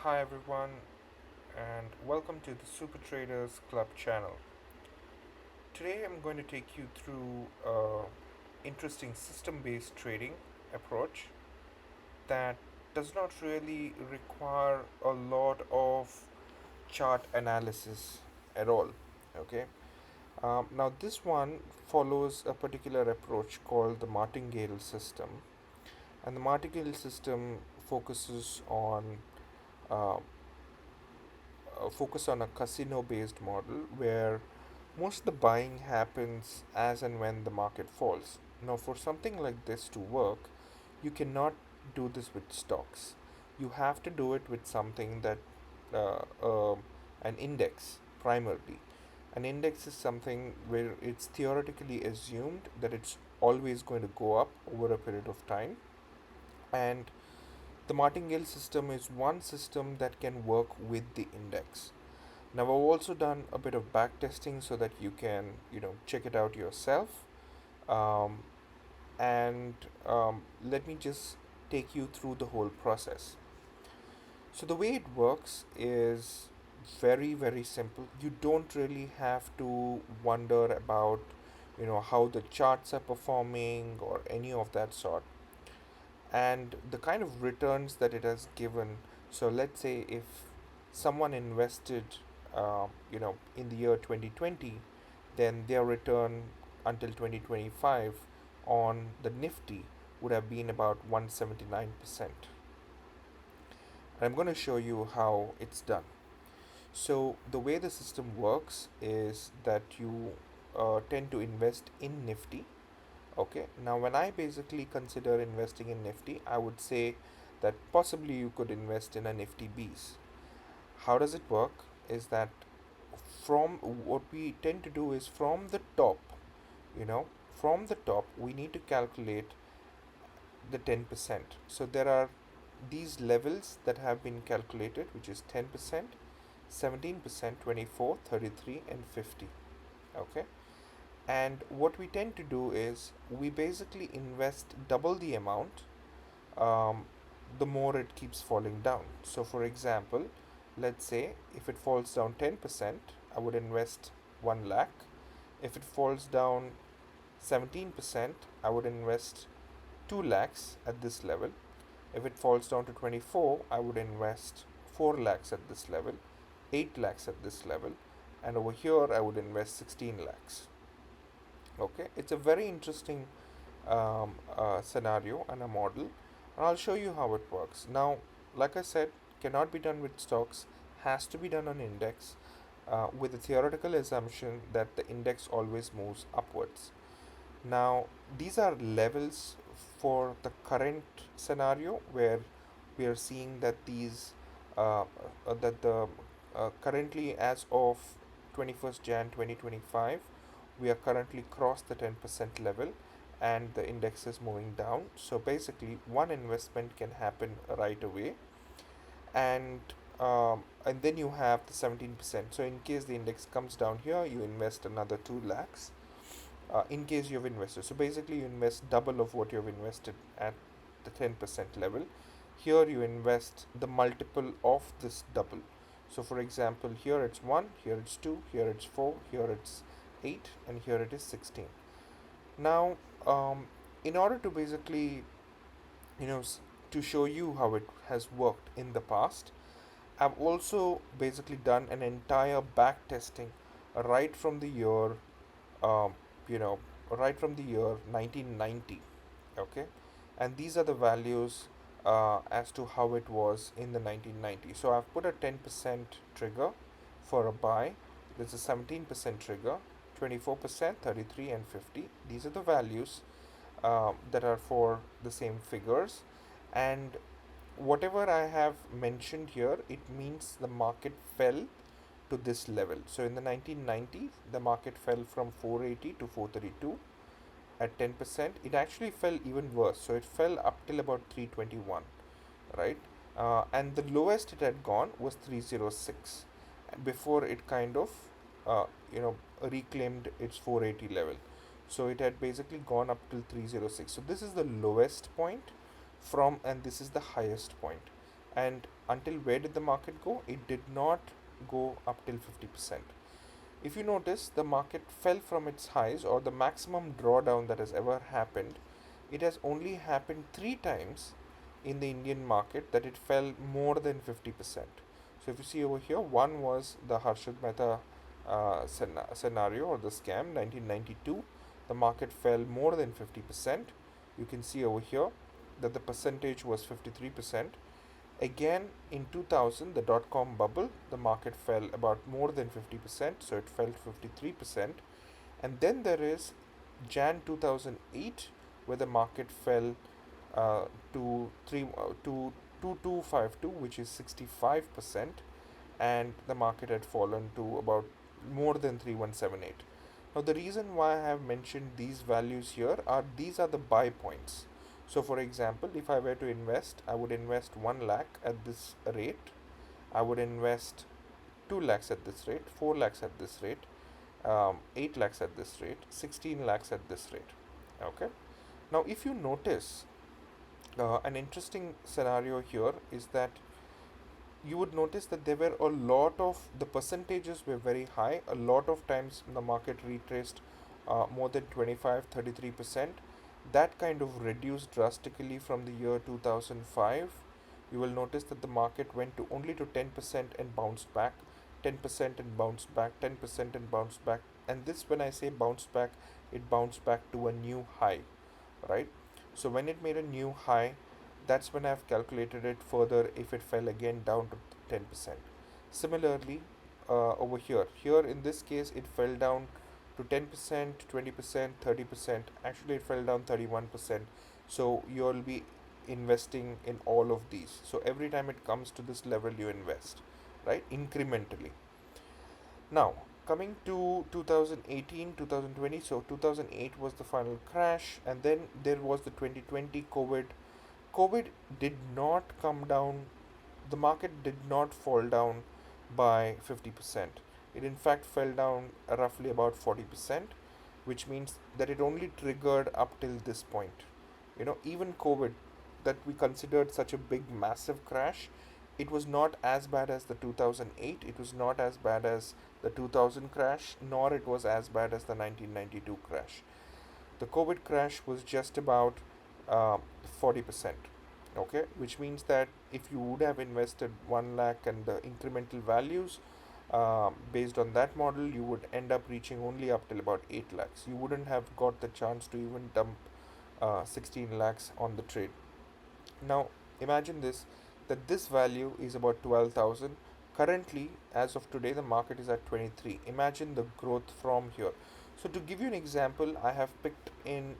Hi everyone, and welcome to the Supertraders Club channel. Today I'm going to take you through a interesting system-based trading approach that does not really require a lot of chart analysis at all. Okay. Now this one follows a particular approach called the Martingale system, and the Martingale system focuses on uh, focus on a casino based model where most of the buying happens as and when the market falls. Now, for something like this to work, you cannot do this with stocks. You have to do it with something that uh, uh, an index primarily. An index is something where it's theoretically assumed that it's always going to go up over a period of time, and the martingale system is one system that can work with the index. Now I've also done a bit of back testing so that you can, check it out yourself. Um, and Let me just take you through the whole process. So the way it works is very, very simple. You don't really have to wonder about, how the charts are performing or any of that sort. And the kind of returns that it has given. So let's say if someone invested, in the year 2020, then their return until 2025 on the Nifty would have been about 179%. And I'm going to show you how it's done. So the way the system works is that you tend to invest in Nifty. Okay, now when I basically consider investing in Nifty, I would say that possibly you could invest in a Nifty Bs. How does it work? Is that from what we tend to do is from the top, you know, from the top, we need to calculate the 10%. So there are these levels that have been calculated, which is 10%, 17%, 24, 33, and 50. Okay, and what we tend to do is we basically invest double the amount, um, the more it keeps falling down. So for example, let's say if it falls down 10%, I would invest 1 lakh. If it falls down 17%, I would invest 2 lakhs at this level. If it falls down to 24, I would invest 4 lakhs at this level, 8 lakhs at this level, and over here I would invest 16 lakhs. Okay, it's a very interesting scenario and a model, and I'll show you how it works. Now, like I said, cannot be done with stocks, has to be done on index, with the theoretical assumption that the index always moves upwards. Now, these are levels for the current scenario where we are seeing that the currently as of 21st Jan 2025, we are currently crossed the 10% level and the index is moving down. So basically, one investment can happen right away, and and then you have the 17%. So in case the index comes down here, you invest another 2 lakhs in case you've invested. So basically, you invest double of what you've invested at the 10% level. Here, you invest the multiple of this double. So, for example, here it's 1, here it's 2, here it's 4, here it's 8, and here it is 16. Now, in order to basically, you know, to show you how it has worked in the past, I've also basically done an entire back testing right from the year um, you know, right from the year 1990. Okay, and these are the values as to how it was in the 1990s. So I've put a 10% trigger for a buy. There's a 17% trigger, 24%, 33, and 50. These are the values that are for the same figures, and whatever I have mentioned here, it means the market fell to this level. So in the 1990s, the market fell from 480 to 432 at 10%. It actually fell even worse. So it fell up till about 321, right? And the lowest it had gone was 306 before it kind of, uh, reclaimed its 480 level. So it had basically gone up till 306. So this is the lowest point from, and this is the highest point. And until where did the market go? It did not go up till 50%. If you notice, the market fell from its highs, or the maximum drawdown that has ever happened. It has only happened three times in the Indian market that it fell more than 50%. So if you see over here, one was the Harshad Mehta scenario, or the scam, 1992. The market fell more than 50%. You can see over here that the percentage was 53%. Again, in 2000, the dot com bubble, the market fell about more than 50%, so it fell 53%. And then there is Jan 2008, where the market fell to 2252, which is 65%, and the market had fallen to about more than 3178. Now, the reason why I have mentioned these values here are these are the buy points. So, for example, if I were to invest, I would invest 1 lakh at this rate, I would invest 2 lakhs at this rate, 4 lakhs at this rate, 8 lakhs at this rate, 16 lakhs at this rate. Okay. Now, if you notice, an interesting scenario here is that you would notice that there were a lot of the percentages were very high. A lot of times the market retraced more than 25-33%. That kind of reduced drastically from the year 2005. You will notice that the market went to only to 10% and bounced back, 10% and bounced back, 10% and bounced back. And this, when I say bounced back, it bounced back to a new high, right? So when it made a new high, that's when I've calculated it further if it fell again down to 10%. Similarly, over here in this case, it fell down to 10%, 20%, 30%. Actually, it fell down 31%. So you'll be investing in all of these. So every time it comes to this level, you invest, right? Incrementally. Now, coming to 2018, 2020, so 2008 was the final crash, and then there was the 2020 COVID. COVID did not come down, the market did not fall down by 50%. It in fact fell down roughly about 40%, which means that it only triggered up till this point. Even COVID, that we considered such a big, massive crash, it was not as bad as the 2008, it was not as bad as the 2000 crash, nor it was as bad as the 1992 crash. The COVID crash was just about 40%. Okay, which means that if you would have invested 1 lakh and the incremental values based on that model, you would end up reaching only up till about 8 lakhs. You wouldn't have got the chance to even dump 16 lakhs on the trade. Now, imagine this, that this value is about 12,000. Currently, as of today, the market is at 23. Imagine the growth from here. So, to give you an example, I have picked in,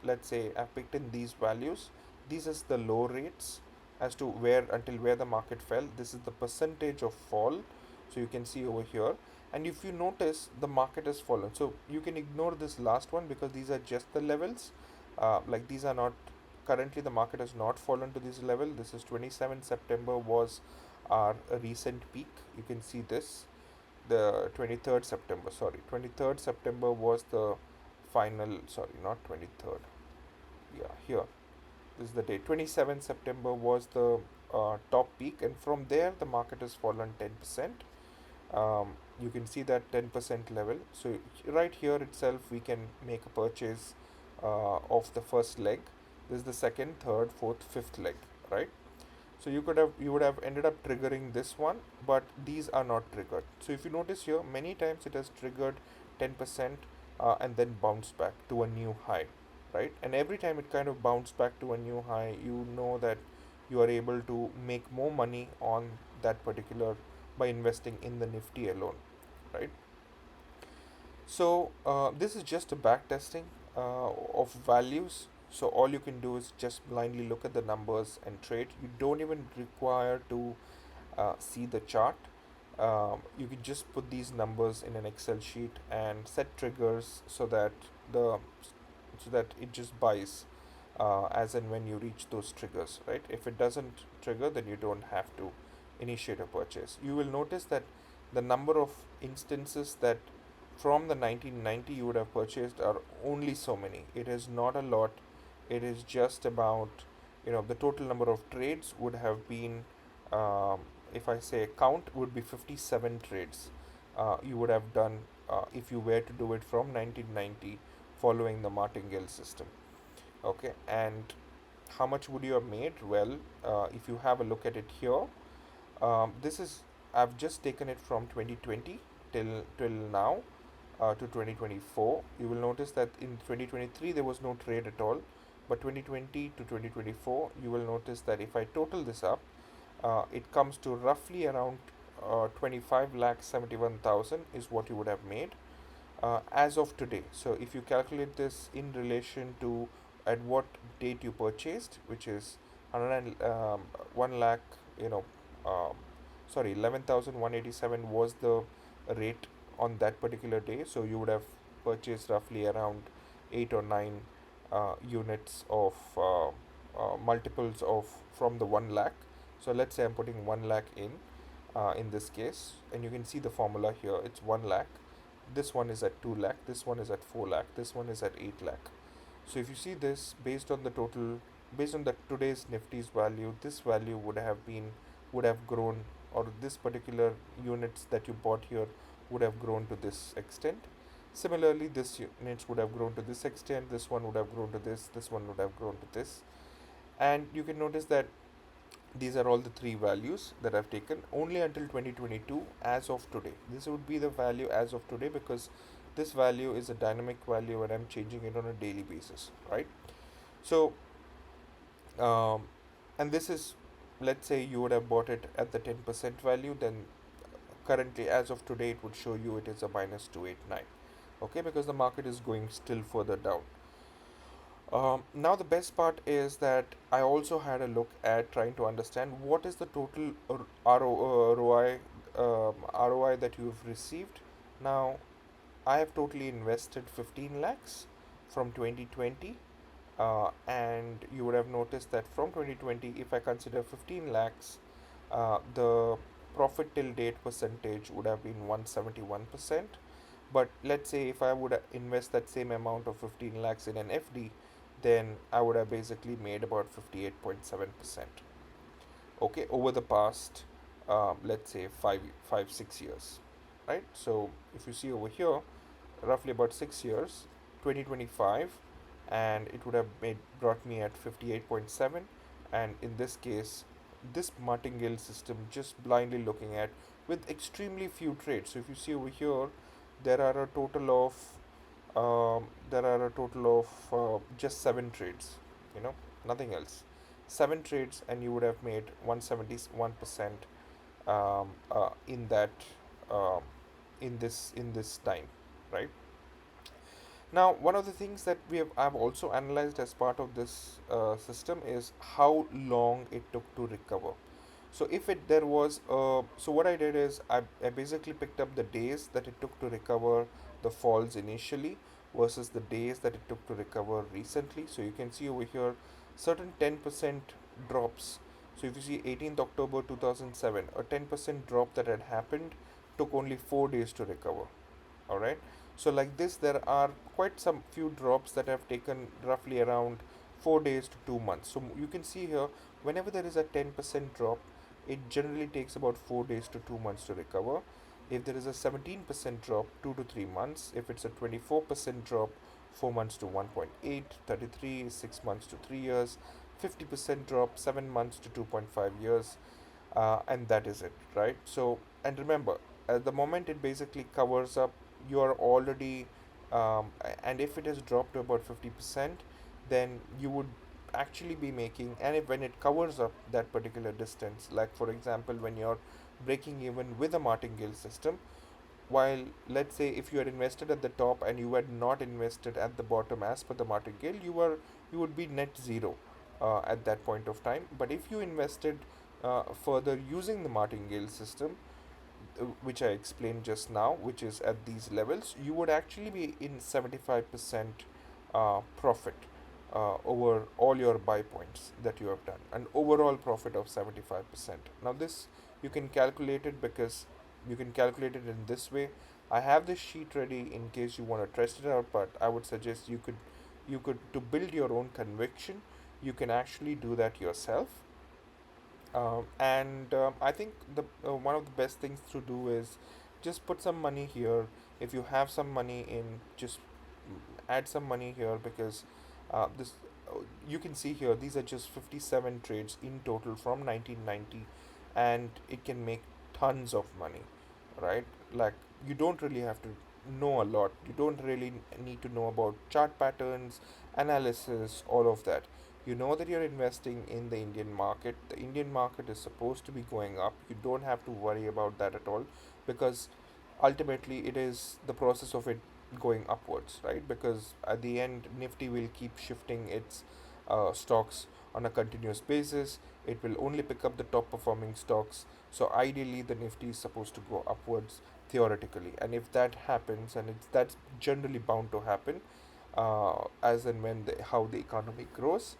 let's say I've picked in these values. These is the low rates as to where until where the market fell. This is the percentage of fall. So, you can see over here. And if you notice, the market has fallen. So, you can ignore this last one because these are just the levels. Like these are not currently, the market has not fallen to this level. This is 27 September was our recent peak. You can see this, the 23rd September, sorry, 23rd September was the final, sorry, not 23rd, yeah, here, this is the date, 27 September was the top peak, and from there the market has fallen 10%. You can see that 10% level. So right here itself we can make a purchase of the first leg. This is the second, third, fourth, fifth leg, right? So you would have ended up triggering this one, but these are not triggered. So if you notice here, many times it has triggered 10% and then bounced back to a new high, right? And every time it kind of bounced back to a new high, you know that you are able to make more money on that particular by investing in the Nifty alone, right? So this is just a back testing of values. So all you can do is just blindly look at the numbers and trade. You don't even require to see the chart. You can just put these numbers in an Excel sheet and set triggers the so that it just buys as and when you reach those triggers, right? If it doesn't trigger, then you don't have to initiate a purchase. You will notice that the number of instances that from the 1990 you would have purchased are only so many. It is not a lot. It is just about, the total number of trades would have been um, if I say count, would be 57 trades you would have done if you were to do it from 1990 following the Martingale system. Okay, and how much would you have made? Well, if you have a look at it here, this is, I've just taken it from 2020 till now to 2024. You will notice that in 2023 there was no trade at all, but 2020 to 2024, you will notice that if I total this up, it comes to roughly around 25 lakh 71,000 is what you would have made as of today. So if you calculate this in relation to at what date you purchased, which is 1 lakh, you know, um, sorry, 11,187 was the rate on that particular day. So you would have purchased roughly around 8 or 9 units of multiples of from the 1 lakh. So let's say I'm putting 1 lakh in this case, and you can see the formula here. It's 1 lakh, this one is at 2 lakh, this one is at 4 lakh, this one is at 8 lakh. So if you see this based on the total, based on the today's Nifty's value, this value would have grown, or this particular units that you bought here would have grown to this extent. Similarly, this units would have grown to this extent, this one would have grown to this one would have grown to this. And you can notice that these are all the three values that I've taken only until 2022 as of today. This would be the value as of today, because this value is a dynamic value and I'm changing it on a daily basis, right? So, um, and this is, let's say you would have bought it at the 10% value, then currently as of today it would show you it is a minus 289. Okay, because the market is going still further down. Now the best part is that I also had a look at trying to understand what is the total ROI that you've received. Now I have totally invested 15 lakhs from 2020, and you would have noticed that from 2020, if I consider 15 lakhs, the profit till date percentage would have been 171%. But let's say if I would invest that same amount of 15 lakhs in an FD, then I would have basically made about 58.7%. Okay, over the past, let's say 6 years, right? So if you see over here, roughly about 6 years, 2025, and it would have brought me at 58.7. And in this case, this martingale system, just blindly looking at with extremely few trades. So if you see over here, there are a total of just 7 trades, nothing else. 7 trades, and you would have made 171% in that um, in this time, right? Now, one of the things that I've also analyzed as part of this system is how long it took to recover. So if it there was so what I did is I basically picked up the days that it took to recover the falls initially versus the days that it took to recover recently. So you can see over here certain 10% drops. So if you see 18th October 2007, a 10% drop that had happened took only 4 days to recover. All right. So like this, there are quite some few drops that have taken roughly around 4 days to 2 months. So you can see here, whenever there is a 10% drop, it generally takes about 4 days to 2 months to recover. If there is a 17% drop, 2 to 3 months. If it's a 24% drop, 4 months to 1.8, 33, 6 months to 3 years, 50% drop, 7 months to 2.5 years, and that is it, right? So, and remember, at the moment it basically covers up, you are already, and if it has dropped to about 50%, then you would actually be making, and if, when it covers up that particular distance, like for example, when you're breaking even with a martingale system, while let's say if you had invested at the top and you had not invested at the bottom as per the martingale, you would be net zero at that point of time. But if you invested further using the martingale system, which I explained just now, which is at these levels, you would actually be in 75% profit over all your buy points that you have done, an overall profit of 75%. Now this you can calculate it, because you can calculate it in this way. I have this sheet ready in case you want to test it out, but I would suggest you could to build your own conviction, you can actually do that yourself. And I think the one of the best things to do is just put some money here. If you have some money in, just add some money here, because this you can see here, these are just 57 trades in total from 1990, and it can make tons of money, right? Like, you don't really have to know a lot. You don't really need to know about chart patterns, analysis, all of that. You know that you're investing in the Indian market. The Indian market is supposed to be going up. You don't have to worry about that at all, because ultimately it is the process of it going upwards, right? Because at the end, Nifty will keep shifting its stocks on a continuous basis. It will only pick up the top performing stocks. So ideally, the Nifty is supposed to go upwards theoretically, and if that happens, and that's generally bound to happen, as and when how the economy grows,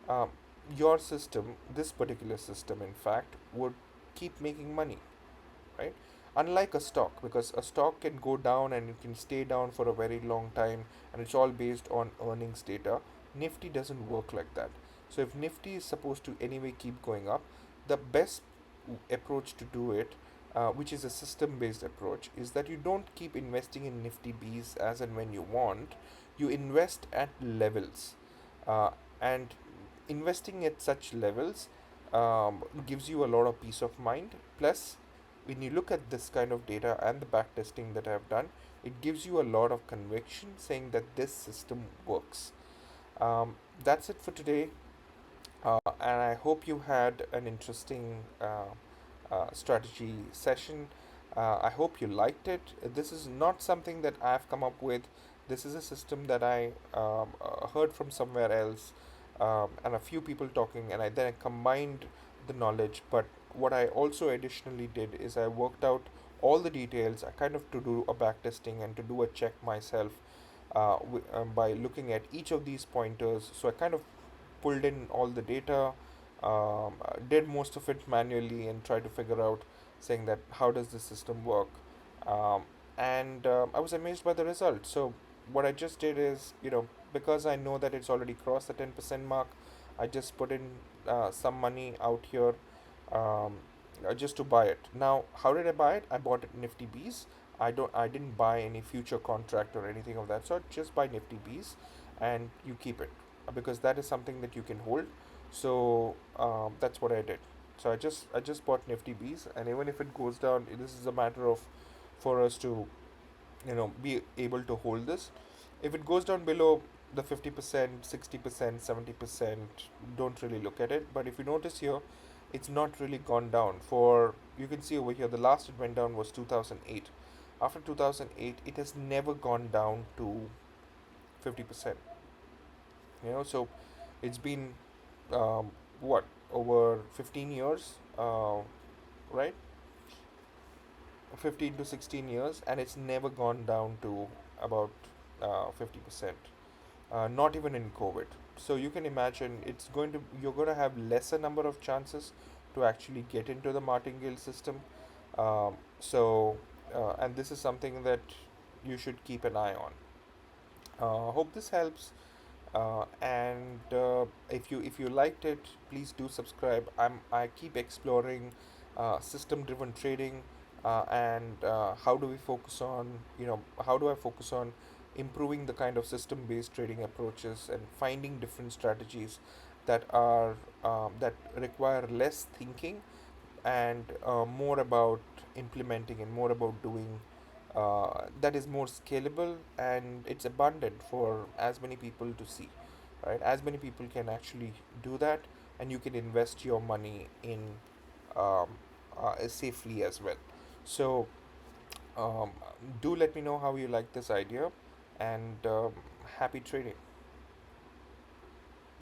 um, your system, this particular system, in fact, would keep making money, right? Unlike a stock, because a stock can go down and it can stay down for a very long time, and it's all based on earnings data. Nifty doesn't work like that. So if Nifty is supposed to anyway keep going up, the best approach to do it, which is a system based approach, is that you don't keep investing in Nifty Bs as and when you want. You invest at levels, uh, and investing at such levels gives you a lot of peace of mind. Plus, when you look at this kind of data and the back testing that I've done, it gives you a lot of conviction saying that this system works. That's it for today, and I hope you had an interesting strategy session. I hope you liked it. This is not something that I've come up with. This is a system that I heard from somewhere else, and a few people talking, and I then combined the knowledge. But what I also additionally did is I worked out all the details. I kind of to do a back testing and to do a check myself, by looking at each of these pointers. So I kind of pulled in all the data, did most of it manually, and tried to figure out, saying that how does the system work, um, and I was amazed by the result. So what I just did is, because I know that it's already crossed the 10% mark, I just put in some money out here, um, just to buy it. Now, how did I buy it? I bought it Nifty Bs. I didn't buy any future contract or anything of that sort. Just buy Nifty Bs, and you keep it, because that is something that you can hold. So that's what I did. So I just bought Nifty Bs, and even if it goes down, this is a matter of, for us to, be able to hold this. If it goes down below the 50%, 60%, 70%, don't really look at it. But if you notice here, it's not really gone down. For, you can see over here, the last it went down was 2008. After 2008, it has never gone down to 50%. So it's been, what, over 15 years, right? 15 to 16 years, and it's never gone down to about 50%, not even in COVID. So you can imagine, you're going to have lesser number of chances to actually get into the martingale system. And this is something that you should keep an eye on. Hope this helps. And if you liked it, please do subscribe. I keep exploring system driven trading, and how do we focus on, how do I focus on improving the kind of system based trading approaches, and finding different strategies that require less thinking, and more about implementing, and more about doing, that is more scalable, and it's abundant for as many people to see, right? As many people can actually do that, and you can invest your money in, um, safely as well. So um, do let me know how you like this idea, and happy trading.